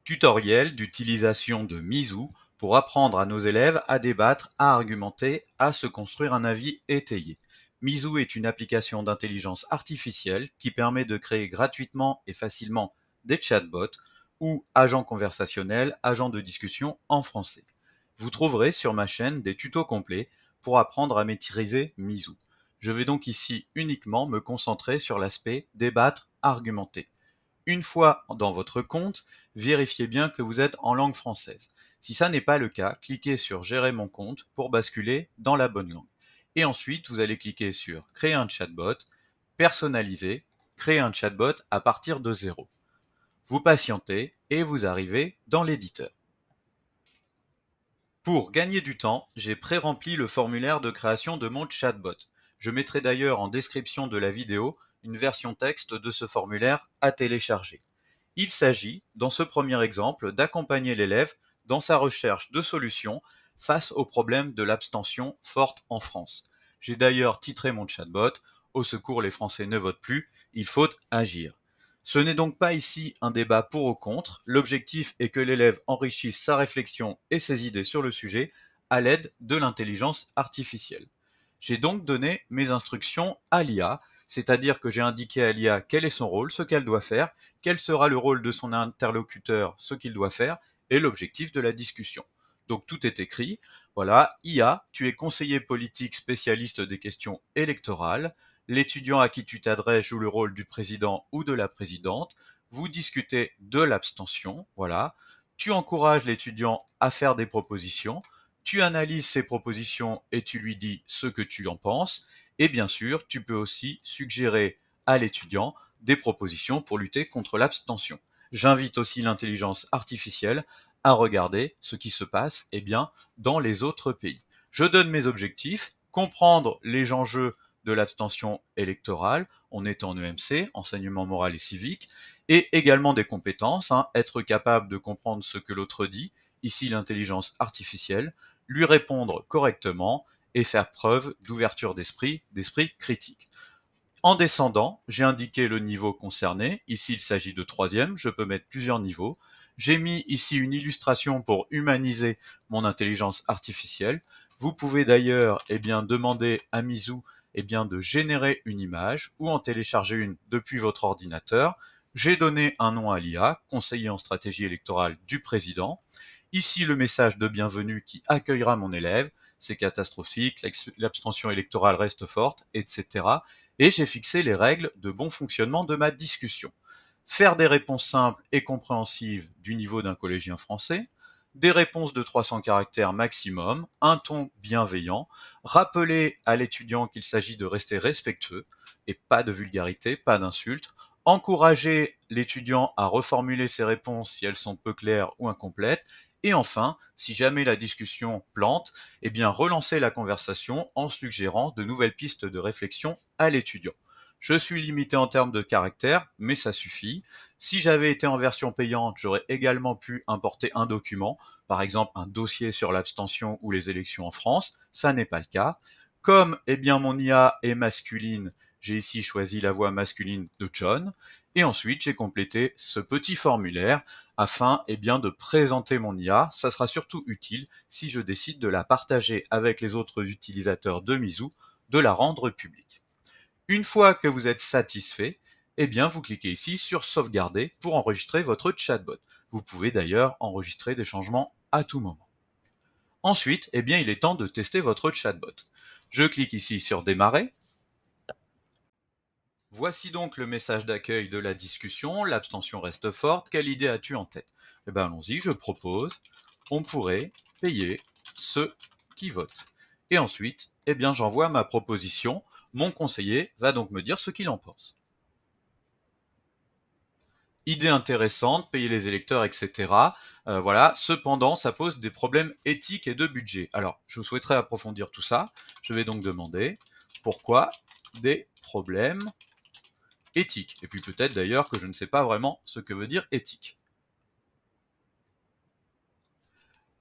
Tutoriel d'utilisation de Mizu pour apprendre à nos élèves à débattre, à argumenter, à se construire un avis étayé. Mizu est une application d'intelligence artificielle qui permet de créer gratuitement et facilement des chatbots ou agents conversationnels, agents de discussion en français. Vous trouverez sur ma chaîne des tutos complets pour apprendre à maîtriser Mizu. Je vais donc ici uniquement me concentrer sur l'aspect débattre, argumenter. Une fois dans votre compte, vérifiez bien que vous êtes en langue française. Si ça n'est pas le cas, cliquez sur Gérer mon compte pour basculer dans la bonne langue. Et ensuite, vous allez cliquer sur Créer un chatbot, Personnaliser, créer un chatbot à partir de 0. Vous patientez et vous arrivez dans l'éditeur. Pour gagner du temps, j'ai pré-rempli le formulaire de création de mon chatbot. Je mettrai d'ailleurs en description de la vidéo une version texte de ce formulaire à télécharger. Il s'agit, dans ce premier exemple, d'accompagner l'élève dans sa recherche de solutions face au problème de l'abstention forte en France. J'ai d'ailleurs titré mon chatbot « Au secours, les Français ne votent plus, il faut agir ». Ce n'est donc pas ici un débat pour ou contre, l'objectif est que l'élève enrichisse sa réflexion et ses idées sur le sujet à l'aide de l'intelligence artificielle. J'ai donc donné mes instructions à l'IA, c'est-à-dire que j'ai indiqué à l'IA quel est son rôle, ce qu'elle doit faire, quel sera le rôle de son interlocuteur, ce qu'il doit faire, et l'objectif de la discussion. Donc tout est écrit. Voilà, IA, tu es conseiller politique spécialiste des questions électorales. L'étudiant à qui tu t'adresses joue le rôle du président ou de la présidente. Vous discutez de l'abstention, voilà. Tu encourages l'étudiant à faire des propositions. Tu analyses ses propositions et tu lui dis ce que tu en penses. Et bien sûr, tu peux aussi suggérer à l'étudiant des propositions pour lutter contre l'abstention. J'invite aussi l'intelligence artificielle à regarder ce qui se passe dans les autres pays. Je donne mes objectifs, comprendre les enjeux de l'abstention électorale, on est en EMC, enseignement moral et civique, et également des compétences, être capable de comprendre ce que l'autre dit, ici l'intelligence artificielle, lui répondre correctement et faire preuve d'ouverture d'esprit critique. En descendant, j'ai indiqué le niveau concerné, ici il s'agit de 3e, je peux mettre plusieurs niveaux. J'ai mis ici une illustration pour humaniser mon intelligence artificielle. Vous pouvez d'ailleurs demander à Mizu de générer une image ou en télécharger une depuis votre ordinateur. J'ai donné un nom à l'IA, conseiller en stratégie électorale du président. Ici le message de bienvenue qui accueillera mon élève, c'est catastrophique, l'abstention électorale reste forte, etc. Et j'ai fixé les règles de bon fonctionnement de ma discussion. Faire des réponses simples et compréhensives du niveau d'un collégien français, des réponses de 300 caractères maximum, un ton bienveillant, rappeler à l'étudiant qu'il s'agit de rester respectueux et pas de vulgarité, pas d'insultes, encourager l'étudiant à reformuler ses réponses si elles sont peu claires ou incomplètes, et enfin, si jamais la discussion plante, relancer la conversation en suggérant de nouvelles pistes de réflexion à l'étudiant. Je suis limité en termes de caractères, mais ça suffit. Si j'avais été en version payante, j'aurais également pu importer un document, par exemple un dossier sur l'abstention ou les élections en France. Ça n'est pas le cas. Comme mon IA est masculine, j'ai ici choisi la voix masculine de John. Et ensuite, j'ai complété ce petit formulaire afin de présenter mon IA. Ça sera surtout utile si je décide de la partager avec les autres utilisateurs de Mizu, de la rendre publique. Une fois que vous êtes satisfait, vous cliquez ici sur sauvegarder pour enregistrer votre chatbot. Vous pouvez d'ailleurs enregistrer des changements à tout moment. Ensuite, il est temps de tester votre chatbot. Je clique ici sur démarrer. Voici donc le message d'accueil de la discussion. L'abstention reste forte. Quelle idée as-tu en tête? Allons-y, je propose. On pourrait payer ceux qui votent. Et ensuite, j'envoie ma proposition. Mon conseiller va donc me dire ce qu'il en pense. Idée intéressante, payer les électeurs, etc. Voilà. Cependant, ça pose des problèmes éthiques et de budget. Alors, je souhaiterais approfondir tout ça. Je vais donc demander pourquoi des problèmes éthique. Et puis peut-être d'ailleurs que je ne sais pas vraiment ce que veut dire éthique.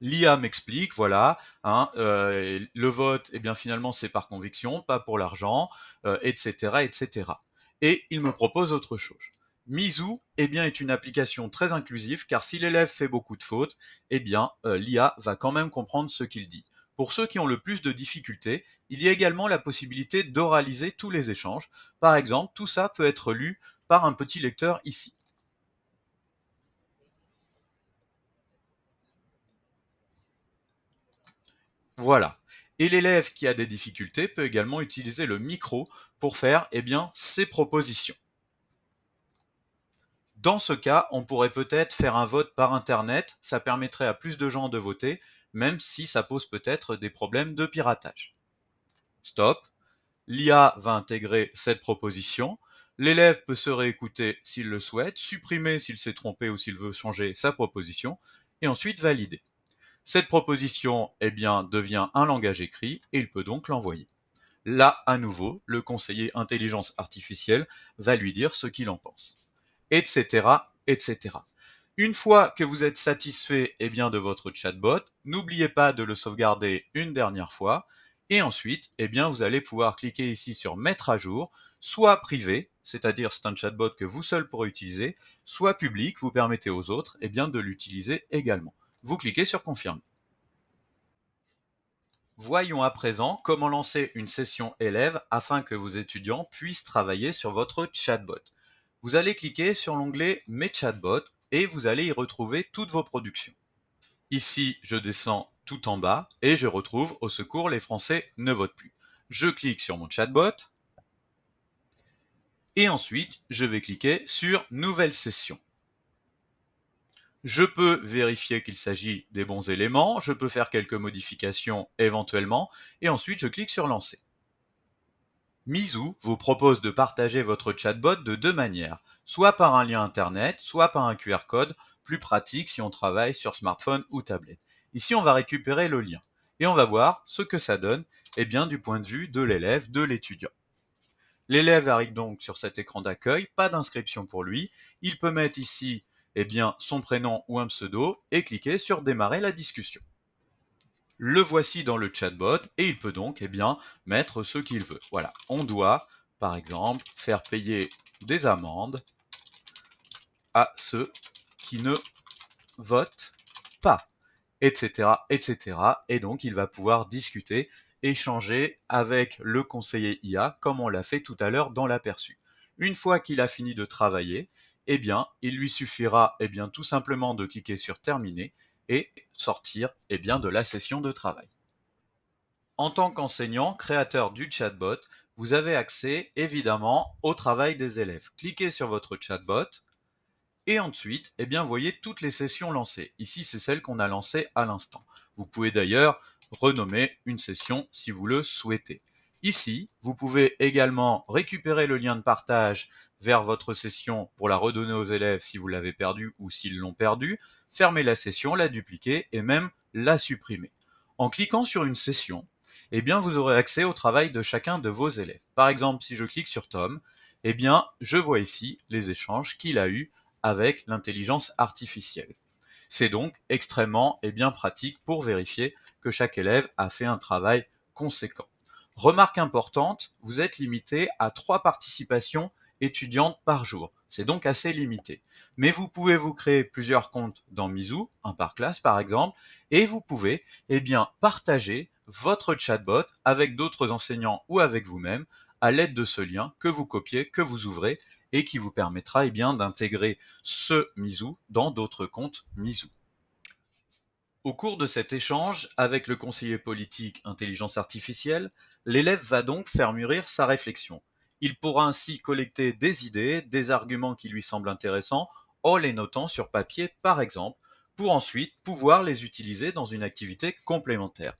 L'IA m'explique, voilà, le vote, finalement c'est par conviction, pas pour l'argent, etc., etc. Et il me propose autre chose. Mizou est une application très inclusive car si l'élève fait beaucoup de fautes, l'IA va quand même comprendre ce qu'il dit. Pour ceux qui ont le plus de difficultés, il y a également la possibilité d'oraliser tous les échanges. Par exemple, tout ça peut être lu par un petit lecteur ici. Voilà. Et l'élève qui a des difficultés peut également utiliser le micro pour faire ses propositions. Dans ce cas, on pourrait peut-être faire un vote par Internet, ça permettrait à plus de gens de voter, même si ça pose peut-être des problèmes de piratage. Stop. L'IA va intégrer cette proposition. L'élève peut se réécouter s'il le souhaite, supprimer s'il s'est trompé ou s'il veut changer sa proposition, et ensuite valider. Cette proposition devient un langage écrit et il peut donc l'envoyer. Là, à nouveau, le conseiller intelligence artificielle va lui dire ce qu'il en pense, etc., etc. Une fois que vous êtes satisfait de votre chatbot, n'oubliez pas de le sauvegarder une dernière fois, et ensuite, vous allez pouvoir cliquer ici sur mettre à jour, soit privé, c'est-à-dire c'est un chatbot que vous seul pourrez utiliser, soit public, vous permettez aux autres de l'utiliser également. Vous cliquez sur confirmer. Voyons à présent comment lancer une session élève afin que vos étudiants puissent travailler sur votre chatbot. Vous allez cliquer sur l'onglet Mes chatbots et vous allez y retrouver toutes vos productions. Ici, je descends tout en bas et je retrouve Au secours, les Français ne votent plus. Je clique sur mon chatbot et ensuite, je vais cliquer sur Nouvelle session. Je peux vérifier qu'il s'agit des bons éléments, je peux faire quelques modifications éventuellement, et ensuite je clique sur Lancer. Mizou vous propose de partager votre chatbot de deux manières, soit par un lien internet, soit par un QR code, plus pratique si on travaille sur smartphone ou tablette. Ici, on va récupérer le lien, et on va voir ce que ça donne du point de vue de l'élève, de l'étudiant. L'élève arrive donc sur cet écran d'accueil, pas d'inscription pour lui, il peut mettre ici son prénom ou un pseudo et cliquer sur démarrer la discussion. Le voici dans le chatbot et il peut donc mettre ce qu'il veut. Voilà, on doit par exemple faire payer des amendes à ceux qui ne votent pas, etc., etc. Et donc il va pouvoir discuter, échanger avec le conseiller IA comme on l'a fait tout à l'heure dans l'aperçu. Une fois qu'il a fini de travailler, il lui suffira tout simplement de cliquer sur terminer et sortir de la session de travail. En tant qu'enseignant, créateur du chatbot, vous avez accès évidemment au travail des élèves. Cliquez sur votre chatbot et ensuite, voyez toutes les sessions lancées. Ici, c'est celle qu'on a lancée à l'instant. Vous pouvez d'ailleurs renommer une session si vous le souhaitez. Ici, vous pouvez également récupérer le lien de partage vers votre session pour la redonner aux élèves si vous l'avez perdue ou s'ils l'ont perdue, fermer la session, la dupliquer et même la supprimer. En cliquant sur une session, vous aurez accès au travail de chacun de vos élèves. Par exemple, si je clique sur Tom, je vois ici les échanges qu'il a eus avec l'intelligence artificielle. C'est donc extrêmement pratique pour vérifier que chaque élève a fait un travail conséquent. Remarque importante, vous êtes limité à 3 participations étudiantes par jour. C'est donc assez limité. Mais vous pouvez vous créer plusieurs comptes dans Mizou, un par classe par exemple, et vous pouvez partager votre chatbot avec d'autres enseignants ou avec vous-même à l'aide de ce lien que vous copiez, que vous ouvrez et qui vous permettra d'intégrer ce Mizou dans d'autres comptes Mizou. Au cours de cet échange avec le conseiller politique intelligence artificielle, l'élève va donc faire mûrir sa réflexion. Il pourra ainsi collecter des idées, des arguments qui lui semblent intéressants, en les notant sur papier par exemple, pour ensuite pouvoir les utiliser dans une activité complémentaire.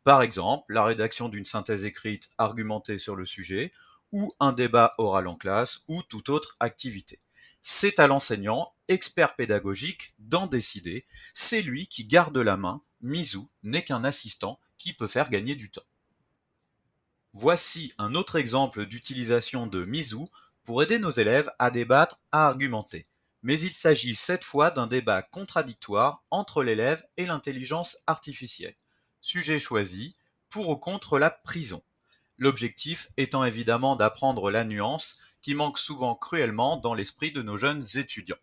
Par exemple, la rédaction d'une synthèse écrite argumentée sur le sujet, ou un débat oral en classe, ou toute autre activité. C'est à l'enseignant, expert pédagogique, d'en décider. C'est lui qui garde la main. Mizou n'est qu'un assistant qui peut faire gagner du temps. Voici un autre exemple d'utilisation de Mizou pour aider nos élèves à débattre, à argumenter. Mais il s'agit cette fois d'un débat contradictoire entre l'élève et l'intelligence artificielle. Sujet choisi, pour ou contre la prison. L'objectif étant évidemment d'apprendre la nuance qui manque souvent cruellement dans l'esprit de nos jeunes étudiants.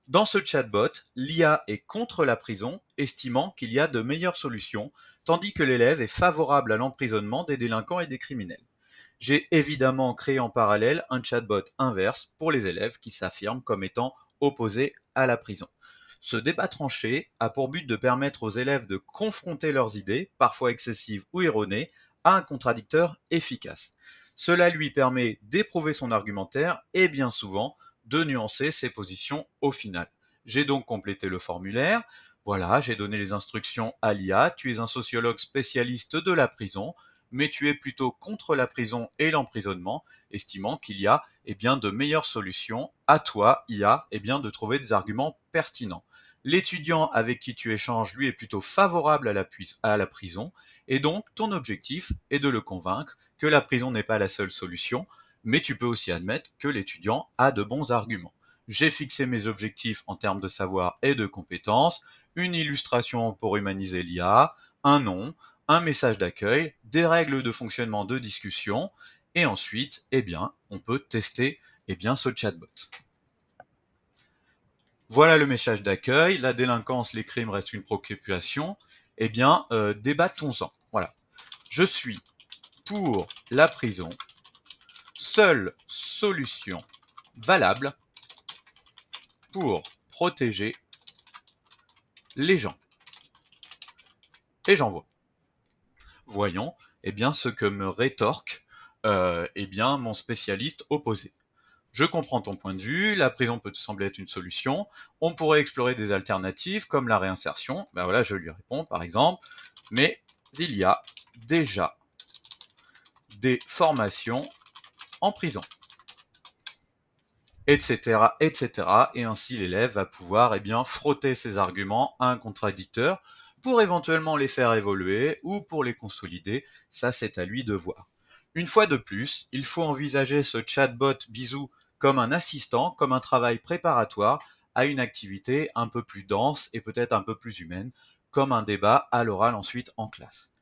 Dans ce chatbot, l'IA est contre la prison, estimant qu'il y a de meilleures solutions, tandis que l'élève est favorable à l'emprisonnement des délinquants et des criminels. J'ai évidemment créé en parallèle un chatbot inverse pour les élèves qui s'affirment comme étant opposés à la prison. Ce débat tranché a pour but de permettre aux élèves de confronter leurs idées, parfois excessives ou erronées, à un contradicteur efficace. Cela lui permet d'éprouver son argumentaire et bien souvent de nuancer ses positions au final. J'ai donc complété le formulaire. Voilà, j'ai donné les instructions à l'IA. Tu es un sociologue spécialiste de la prison, mais tu es plutôt contre la prison et l'emprisonnement, estimant qu'il y a de meilleures solutions. À toi, IA, de trouver des arguments pertinents. L'étudiant avec qui tu échanges, lui, est plutôt favorable à la prison, et donc ton objectif est de le convaincre que la prison n'est pas la seule solution, mais tu peux aussi admettre que l'étudiant a de bons arguments. J'ai fixé mes objectifs en termes de savoir et de compétences, une illustration pour humaniser l'IA, un nom, un message d'accueil, des règles de fonctionnement de discussion, et ensuite, on peut tester ce chatbot. Voilà le message d'accueil, la délinquance, les crimes restent une préoccupation, débattons-en. Voilà. Je suis pour la prison, seule solution valable pour protéger les gens. Et j'envoie. Voyons ce que me rétorque mon spécialiste opposé. Je comprends ton point de vue, la prison peut te sembler être une solution, on pourrait explorer des alternatives comme la réinsertion, je lui réponds par exemple, mais il y a déjà des formations en prison, etc., etc. Et ainsi l'élève va pouvoir frotter ses arguments à un contradicteur pour éventuellement les faire évoluer ou pour les consolider, ça c'est à lui de voir. Une fois de plus, il faut envisager ce chatbot Bisou comme un assistant, comme un travail préparatoire à une activité un peu plus dense et peut-être un peu plus humaine, comme un débat à l'oral ensuite en classe.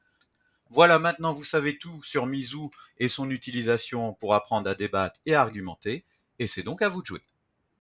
Voilà, maintenant vous savez tout sur Misou et son utilisation pour apprendre à débattre et à argumenter, et c'est donc à vous de jouer.